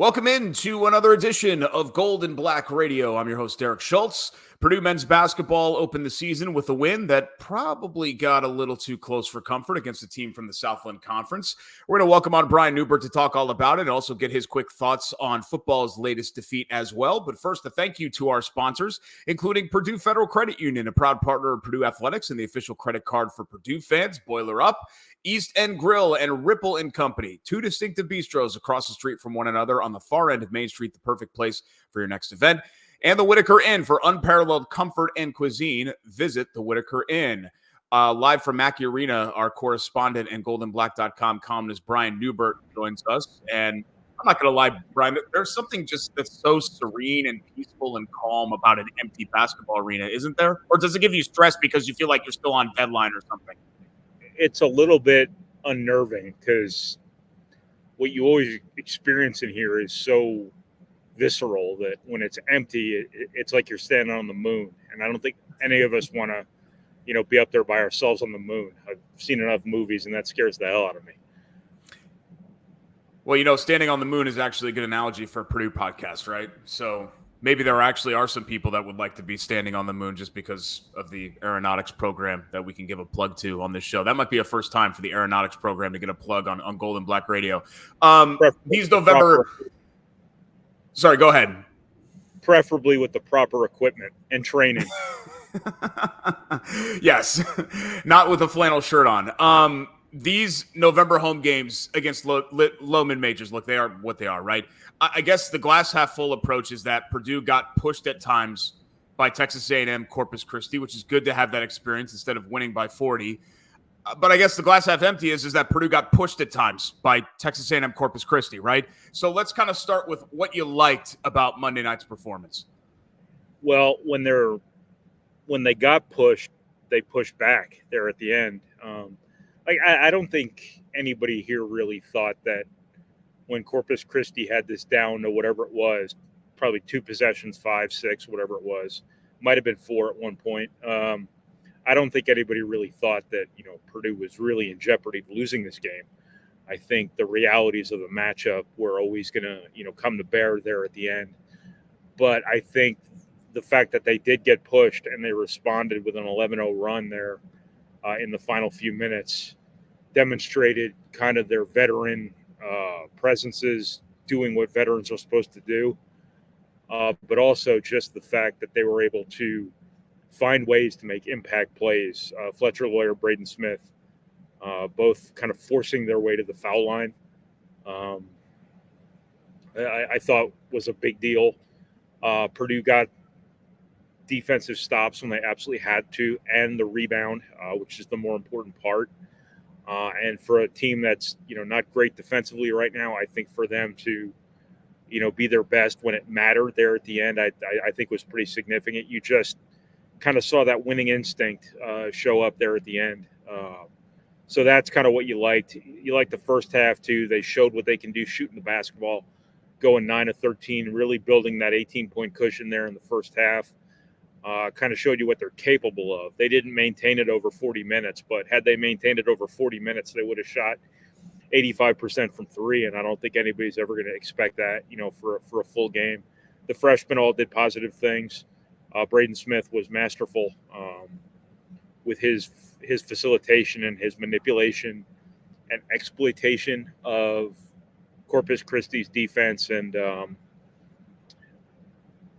Welcome in to another edition of Gold and Black Radio. I'm your host, Derek Schultz. Purdue men's basketball opened the season with a win that probably got a little too close for comfort against a team from the Southland Conference. We're going to welcome on Brian Neubert to talk all about it and also get his quick thoughts on football's latest defeat as well. But first, a thank you to our sponsors, including Purdue Federal Credit Union, a proud partner of Purdue Athletics and the official credit card for Purdue fans. Boiler Up, East End Grill, and Ripple & Company, two distinctive bistros across the street from one another on the far end of Main Street, the perfect place for your next event. And the Whitaker Inn for unparalleled comfort and cuisine. Visit the Whitaker Inn. Live from Mackey Arena, our correspondent and goldenblack.com columnist Brian Neubert joins us. And I'm not going to lie, Brian, there's something just that's so serene and peaceful and calm about an empty basketball arena, isn't there? Or does it give you stress because you feel like you're still on deadline or something? It's a little bit unnerving because what you always experience in here is so visceral that when it's empty, it's like you're standing on the moon. And I don't think any of us want to, be up there by ourselves on the moon. I've seen enough movies, and that scares the hell out of me. Well, standing on the moon is actually a good analogy for a Purdue podcast, right? So maybe there actually are some people that would like to be standing on the moon just because of the aeronautics program that we can give a plug to on this show. That might be a first time for the aeronautics program to get a plug on Gold and Black Radio. These November... Sorry, go ahead. Preferably with the proper equipment and training. Yes, not with a flannel shirt on. These November home games against low mid-majors, look, they are what they are, right? I guess the glass half full approach is that Purdue got pushed at times by Texas A&M Corpus Christi, which is good to have that experience instead of winning by 40. But I guess the glass half empty is that Purdue got pushed at times by Texas A&M Corpus Christi, right? So let's kind of start with what you liked about Monday night's performance. Well, when they got pushed, they pushed back there at the end. I don't think anybody here really thought that when Corpus Christi had this down to whatever it was, probably 2 possessions, 5, 6, whatever it was, might have been 4 at one point. I don't think anybody really thought that, Purdue was really in jeopardy of losing this game. I think the realities of the matchup were always going to, come to bear there at the end. But I think the fact that they did get pushed and they responded with an 11-0 run there in the final few minutes demonstrated kind of their veteran presences doing what veterans are supposed to do. But also just the fact that they were able to find ways to make impact plays. Fletcher Lawyer, Braden Smith, both kind of forcing their way to the foul line. I thought was a big deal. Purdue got defensive stops when they absolutely had to, and the rebound, which is the more important part. And for a team that's, not great defensively right now, I think for them to, be their best when it mattered there at the end, I think was pretty significant. You just kind of saw that winning instinct show up there at the end. So that's kind of what you liked. You liked the first half, too. They showed what they can do shooting the basketball, going 9 of 13, really building that 18-point cushion there in the first half. Kind of showed you what they're capable of. They didn't maintain it over 40 minutes, but had they maintained it over 40 minutes, they would have shot 85% from 3, and I don't think anybody's ever going to expect that, for a full game. The freshmen all did positive things. Braden Smith was masterful with his facilitation and his manipulation and exploitation of Corpus Christi's defense, and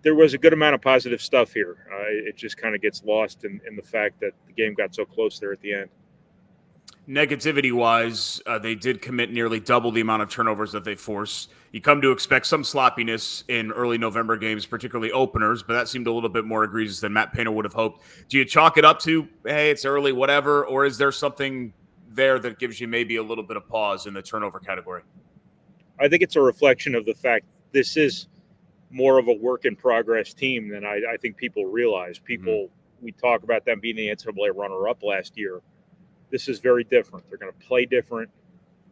there was a good amount of positive stuff here. It just kind of gets lost in the fact that the game got so close there at the end. Negativity-wise, they did commit nearly double the amount of turnovers that they force. You come to expect some sloppiness in early November games, particularly openers, but that seemed a little bit more egregious than Matt Painter would have hoped. Do you chalk it up to, hey, it's early, whatever, or is there something there that gives you maybe a little bit of pause in the turnover category? I think it's a reflection of the fact this is more of a work-in-progress team than I think people realize. We talk about them being the NCAA runner-up last year. This is very different. They're going to play different.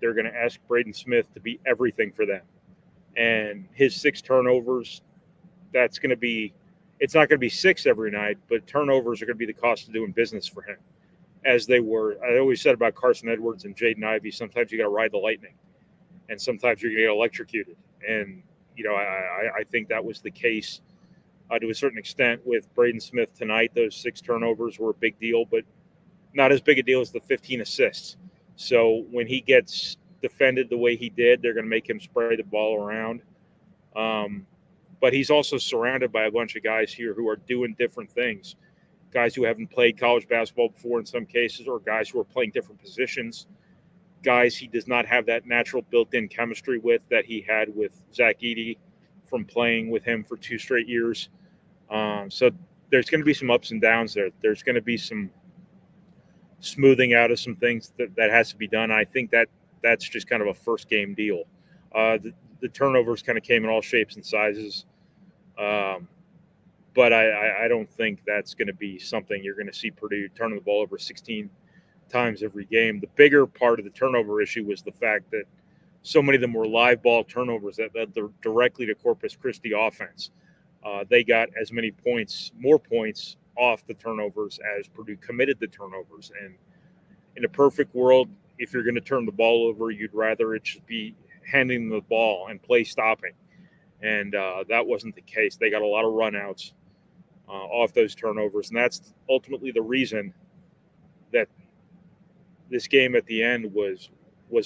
They're going to ask Braden Smith to be everything for them. And his 6 turnovers, it's not going to be 6 every night, but turnovers are going to be the cost of doing business for him, as they were. I always said about Carson Edwards and Jaden Ivey, sometimes you got to ride the lightning, and sometimes you're going to get electrocuted. And I think that was the case to a certain extent with Braden Smith tonight. Those 6 turnovers were a big deal, but not as big a deal as the 15 assists. So when he gets defended the way he did, they're going to make him spray the ball around. But he's also surrounded by a bunch of guys here who are doing different things. Guys who haven't played college basketball before in some cases, or guys who are playing different positions. Guys he does not have that natural built-in chemistry with that he had with Zach-Edey from playing with him for 2 straight years. So there's going to be some ups and downs there. There's going to be some smoothing out of some things that has to be done. I think that's just kind of a first game deal. The turnovers kind of came in all shapes and sizes. But I don't think that's going to be something you're going to see Purdue turning the ball over 16 times every game. The bigger part of the turnover issue was the fact that so many of them were live ball turnovers that led directly to Corpus Christi offense. They got as many points, more points off the turnovers as Purdue committed the turnovers. And in a perfect world, if you're going to turn the ball over, you'd rather it just be handing the ball and play stopping. And that wasn't the case. They got a lot of runouts off those turnovers. And that's ultimately the reason that this game at the end was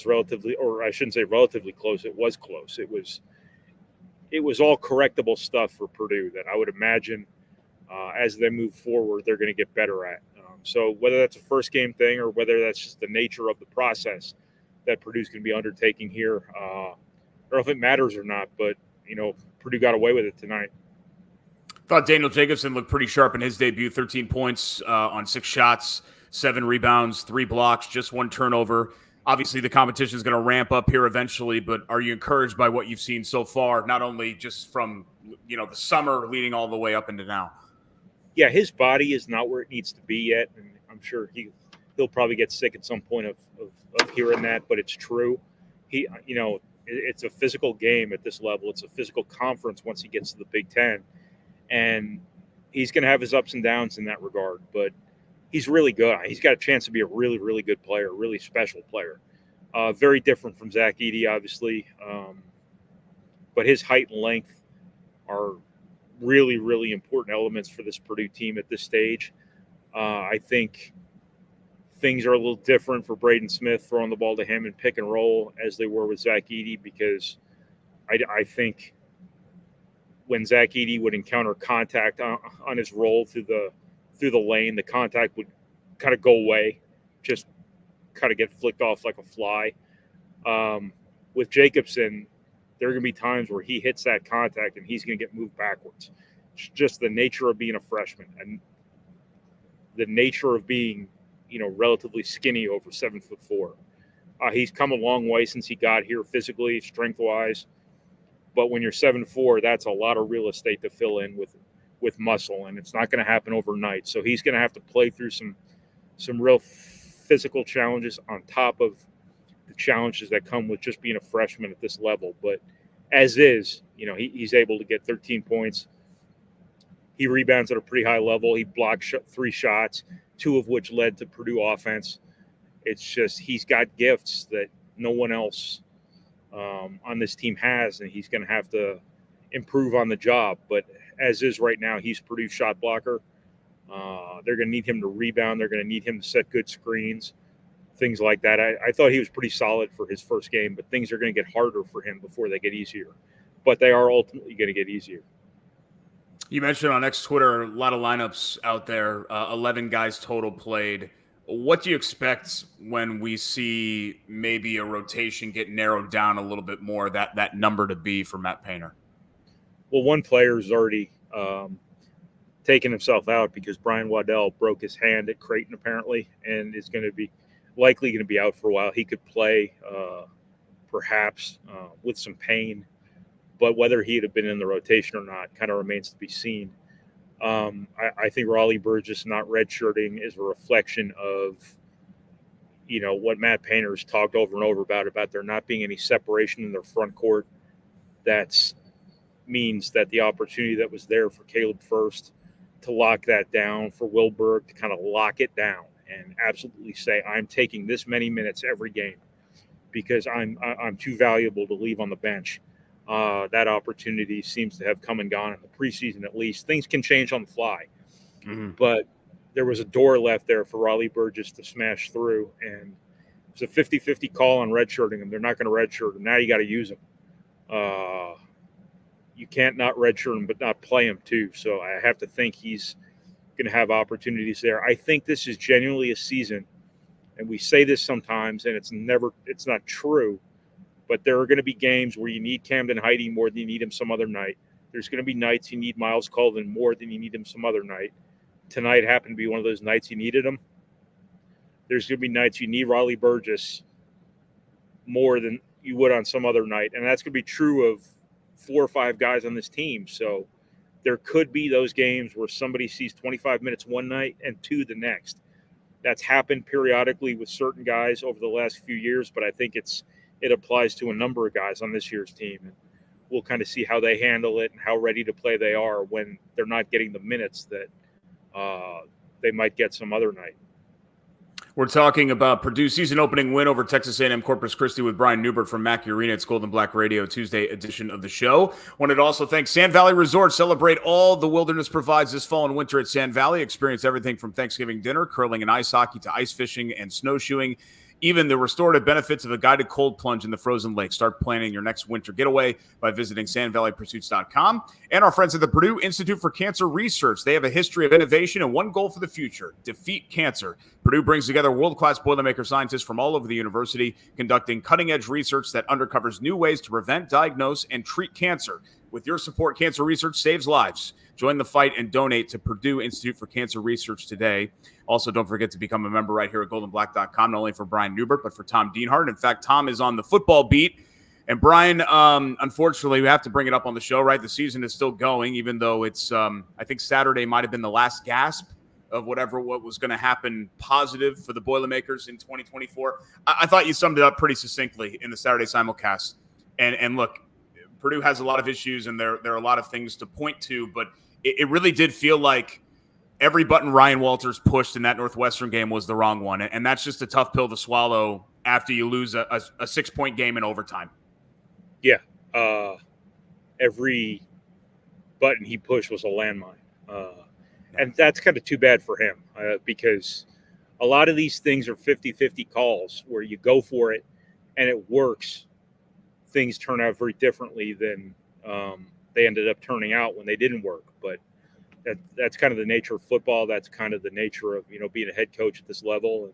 relatively, or I shouldn't say relatively close. It was close. It was all correctable stuff for Purdue that I would imagine as they move forward, they're going to get better at. So whether that's a first game thing or whether that's just the nature of the process that Purdue's going to be undertaking here, I don't know if it matters or not, but, Purdue got away with it tonight. Thought Daniel Jacobson looked pretty sharp in his debut. 13 points on 6 shots, 7 rebounds, 3 blocks, just 1 turnover. Obviously, the competition is going to ramp up here eventually, but are you encouraged by what you've seen so far, not only just from the summer leading all the way up into now? Yeah, his body is not where it needs to be yet, and I'm sure he'll probably get sick at some point of hearing that, but it's true. It's a physical game at this level. It's a physical conference once he gets to the Big Ten, and he's going to have his ups and downs in that regard, but he's really good. He's got a chance to be a really, really good player, a really special player. Very different from Zach-Edey, obviously, but his height and length are really, really important elements for this Purdue team at this stage. I think things are a little different for Braden Smith throwing the ball to him in pick and roll as they were with Zach-Edey, because I think when Zach-Edey would encounter contact on his roll through the lane, the contact would kind of go away, just kind of get flicked off like a fly. With Jacobson, there are going to be times where he hits that contact and he's going to get moved backwards. It's just the nature of being a freshman and the nature of being, relatively skinny over 7'4". He's come a long way since he got here physically, strength-wise. But when you're 7'4", that's a lot of real estate to fill in with muscle, and it's not going to happen overnight. So he's going to have to play through some real physical challenges on top of the challenges that come with just being a freshman at this level. But as is, he's able to get 13 points. He rebounds at a pretty high level. He blocked 3 shots, 2 of which led to Purdue offense. It's just he's got gifts that no one else on this team has, and he's going to have to improve on the job. But as is right now, he's Purdue's shot blocker. They're going to need him to rebound. They're going to need him to set good screens, things like that. I thought he was pretty solid for his first game, but things are going to get harder for him before they get easier. But they are ultimately going to get easier. You mentioned on X Twitter a lot of lineups out there, 11 guys total played. What do you expect when we see maybe a rotation get narrowed down a little bit more, that number to be for Matt Painter? Well, one player has already taken himself out because Brian Waddell broke his hand at Creighton apparently and is likely going to be out for a while. He could play perhaps with some pain, but whether he'd have been in the rotation or not kind of remains to be seen. I think Raleigh Burgess not redshirting is a reflection of, what Matt Painter has talked over and over about there not being any separation in their front court. That means that the opportunity that was there for Caleb First to lock that down, for Wilberg to kind of lock it down and absolutely say, I'm taking this many minutes every game because I'm too valuable to leave on the bench. That opportunity seems to have come and gone in the preseason, at least. Things can change on the fly, but there was a door left there for Raleigh Burgess to smash through, and it's a 50-50 call on redshirting him. They're not going to redshirt him. Now you got to use him. You can't not redshirt him, but not play him too. So I have to think he's going to have opportunities there. I think this is genuinely a season, and we say this sometimes, and it's not true, but there are going to be games where you need Camden Heide more than you need him some other night. There's going to be nights you need Miles Colvin more than you need him some other night. Tonight happened to be one of those nights you needed him. There's going to be nights you need Raleigh Burgess more than you would on some other night, and that's going to be true of 4 or 5 guys on this team. So there could be those games where somebody sees 25 minutes one night and 2 the next. That's happened periodically with certain guys over the last few years, but I think it applies to a number of guys on this year's team. And we'll kind of see how they handle it and how ready to play they are when they're not getting the minutes that they might get some other night. We're talking about Purdue's season opening win over Texas A&M Corpus Christi with Brian Neubert from Mackey Arena. It's Golden Black Radio Tuesday edition of the show. Wanted to also thank Sand Valley Resort. Celebrate all the wilderness provides this fall and winter at Sand Valley. Experience everything from Thanksgiving dinner, curling and ice hockey to ice fishing and snowshoeing. Even the restorative benefits of a guided cold plunge in the frozen lake. Start planning your next winter getaway by visiting sandvalleypursuits.com. And our friends at the Purdue Institute for Cancer Research. They have a history of innovation and one goal for the future: defeat cancer. Purdue brings together world-class Boilermaker scientists from all over the university, conducting cutting-edge research that uncovers new ways to prevent, diagnose, and treat cancer. With your support, cancer research saves lives. Join the fight and donate to Purdue Institute for Cancer Research today. Also, don't forget to become a member right here at goldenblack.com, not only for Brian Neubert, but for Tom Dienhart. In fact, Tom is on the football beat. And Brian, unfortunately, we have to bring it up on the show, right? The season is still going, even though it's, I think Saturday might have been the last gasp of what was going to happen positive for the Boilermakers in 2024. I thought you summed it up pretty succinctly in the Saturday simulcast. And look, Purdue has a lot of issues, and there are a lot of things to point to, but it really did feel like every button Ryan Walters pushed in that Northwestern game was the wrong one. And that's just a tough pill to swallow after you lose a 6-point game in overtime. Yeah. Every button he pushed was a landmine. And that's kind of too bad for him because a lot of these things are 50-50 calls where you go for it and it works. Things turn out very differently than they ended up turning out when they didn't work. But that's kind of the nature of football. That's kind of the nature of, being a head coach at this level.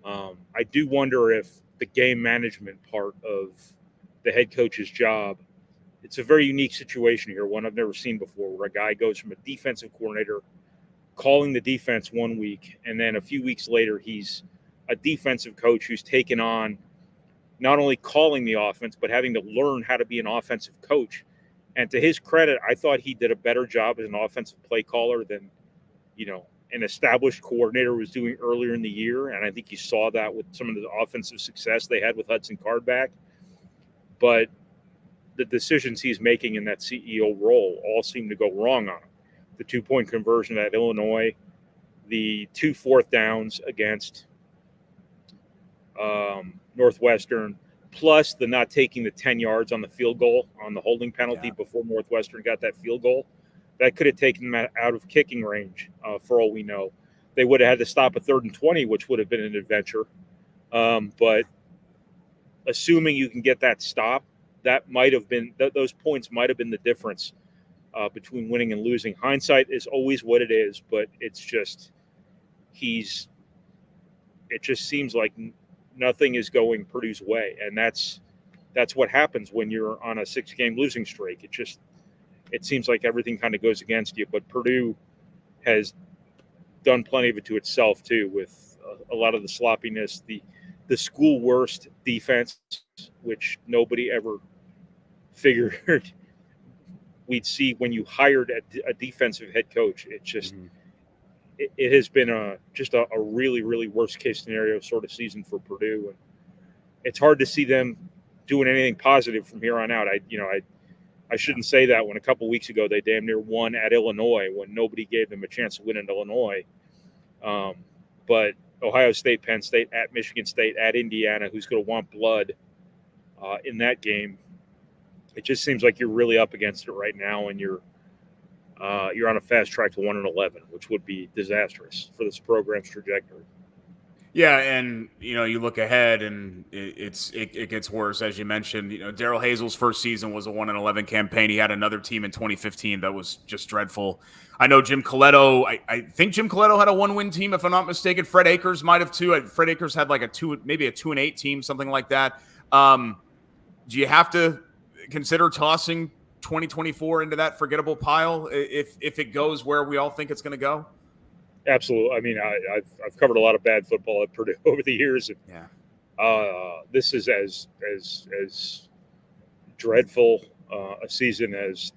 And I do wonder if the game management part of the head coach's job, it's a very unique situation here, one I've never seen before, where a guy goes from a defensive coordinator calling the defense one week, and then a few weeks later, he's a defensive coach who's taken on not only calling the offense, but having to learn how to be an offensive coach. And to his credit, I thought he did a better job as an offensive play caller than, an established coordinator was doing earlier in the year. And I think you saw that with some of the offensive success they had with Hudson Card back. But the decisions he's making in that CEO role all seem to go wrong on him. The 2-point conversion at Illinois, the 2 4th downs against Northwestern, plus the not taking the 10 yards on the field goal on the holding penalty before Northwestern got that field goal. That could have taken them out of kicking range for all we know. They would have had to stop a 3rd and 20, which would have been an adventure. But assuming you can get that stop, that might have been those points might have been the difference between winning and losing. Hindsight is always what it is, but it's just it just seems like nothing is going Purdue's way, and that's what happens when you're on a 6-game losing streak. It seems like everything kind of goes against you. But Purdue has done plenty of it to itself too, with a lot of the sloppiness, the school worst defense, which nobody ever figured we'd see when you hired a defensive head coach. It just it has been a really, really worst case scenario sort of season for Purdue, and it's hard to see them doing anything positive from here on out. I shouldn't say that when a couple weeks ago they damn near won at Illinois when nobody gave them a chance to win in Illinois. But Ohio State, Penn State, at Michigan State, at Indiana, who's going to want blood in that game, It just seems like you're really up against it right now, and you're on a fast track to 1-11, which would be disastrous for this program's trajectory. Yeah, and you look ahead, and it gets worse, as you mentioned. Daryl Hazel's first season was a 1-11 campaign. He had another team in 2015 that was just dreadful. I know Jim Coletto. I think Jim Coletto had a 1-win team, if I'm not mistaken. Fred Akers might have too. Fred Akers had like maybe a 2-8 team, something like that. Do you have to consider tossing 2024 into that forgettable pile if it goes where we all think it's going to go? Absolutely. I mean, I've covered a lot of bad football at Purdue over the years. And, yeah. This is as dreadful a season as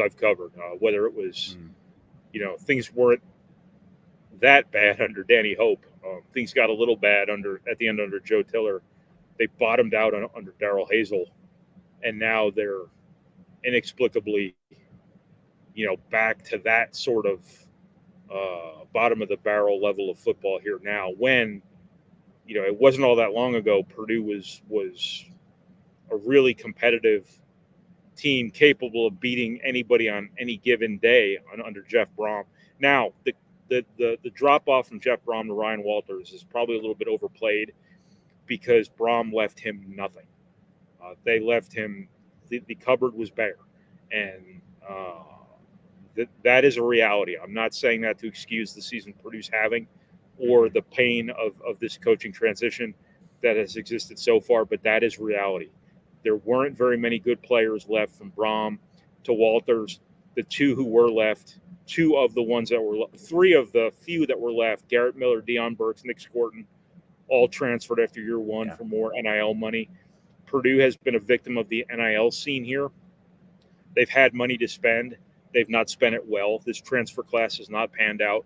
I've covered. Whether it was, things weren't that bad under Danny Hope. Things got a little bad at the end under Joe Tiller. They bottomed out under Darrell Hazel, and now they're inexplicably, back to that sort of bottom of the barrel level of football here now, when it wasn't all that long ago Purdue was a really competitive team capable of beating anybody on any given day under Jeff Brom. Now the drop off from Jeff Brom to Ryan Walters is probably a little bit overplayed, because Brom left him nothing. They left him, the cupboard was bare, and that is a reality. I'm not saying that to excuse the season Purdue's having or the pain of this coaching transition that has existed so far, but that is reality. There weren't very many good players left from Brom to Walters. The two who were left, three of the few that were left, Garrett Miller, Deion Burks, Nick Scorton, all transferred after year one for more NIL money. Purdue has been a victim of the NIL scene here. They've had money to spend. They've not spent it well. This transfer class has not panned out.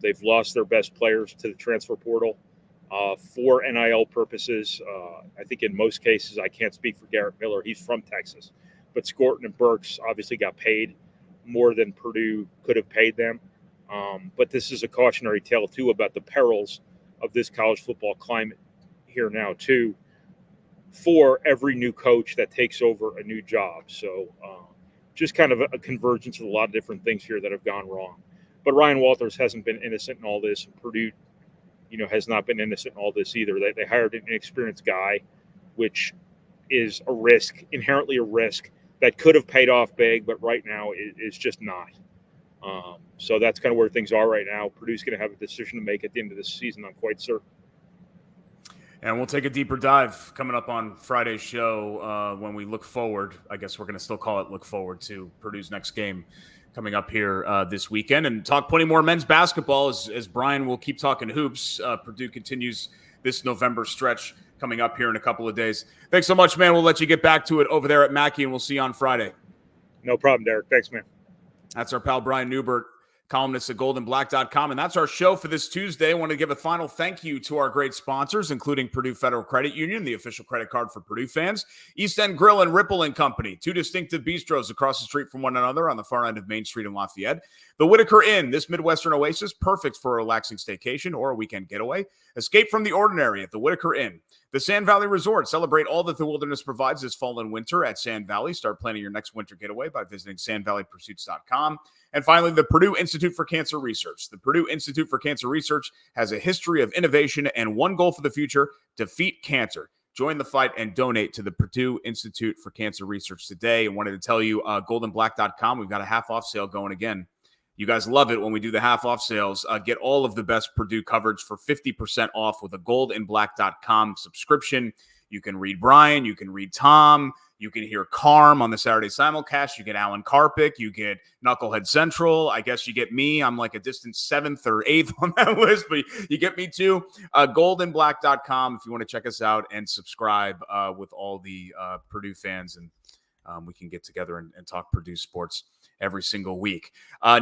They've lost their best players to the transfer portal for NIL purposes. I think in most cases, I can't speak for Garrett Miller. He's from Texas. But Scorton and Burks obviously got paid more than Purdue could have paid them. But this is a cautionary tale, too, about the perils of this college football climate here now, too, for every new coach that takes over a new job. So just kind of a convergence of a lot of different things here that have gone wrong. But Ryan Walters hasn't been innocent in all this. And Purdue, has not been innocent in all this either. They hired an inexperienced guy, which is a risk, inherently a risk that could have paid off big, but right now is just not. So that's kind of where things are right now. Purdue's going to have a decision to make at the end of this season, I'm quite certain. And we'll take a deeper dive coming up on Friday's show when we look forward. I guess we're going to still call it look forward to Purdue's next game coming up here this weekend, and talk plenty more men's basketball as Brian will keep talking hoops. Purdue continues this November stretch coming up here in a couple of days. Thanks so much, man. We'll let you get back to it over there at Mackey, and we'll see you on Friday. No problem, Derek. Thanks, man. That's our pal Brian Neubert, columnist at goldenblack.com. And that's our show for this Tuesday. I want to give a final thank you to our great sponsors, including Purdue Federal Credit Union, the official credit card for Purdue fans, East End Grill and Ripple & Company, two distinctive bistros across the street from one another on the far end of Main Street in Lafayette, the Whitaker Inn, this Midwestern oasis, perfect for a relaxing staycation or a weekend getaway. Escape from the ordinary at the Whitaker Inn. The Sand Valley Resort. Celebrate all that the wilderness provides this fall and winter at Sand Valley. Start planning your next winter getaway by visiting sandvalleypursuits.com. And finally, the Purdue Institute for Cancer Research. The Purdue Institute for Cancer Research has a history of innovation and one goal for the future: defeat cancer. Join the fight and donate to the Purdue Institute for Cancer Research today. I wanted to tell you, goldenblack.com, we've got a half-off sale going again. You guys love it when we do the half-off sales. Get all of the best Purdue coverage for 50% off with a goldenblack.com subscription. You can read Brian. You can read Tom. You can hear Carm on the Saturday simulcast. You get Alan Karpick. You get Knucklehead Central. I guess you get me. I'm like a distant 7th or 8th on that list, but you get me too. Goldenblack.com if you want to check us out and subscribe with all the Purdue fans, and we can get together and talk Purdue sports every single week.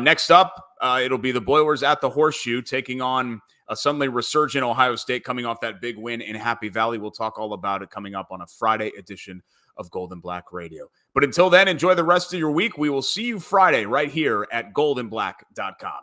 Next up, it'll be the Boilers at the Horseshoe taking on a suddenly resurgent Ohio State coming off that big win in Happy Valley. We'll talk all about it coming up on a Friday edition of Golden Black Radio. But until then, enjoy the rest of your week. We will see you Friday right here at goldenblack.com.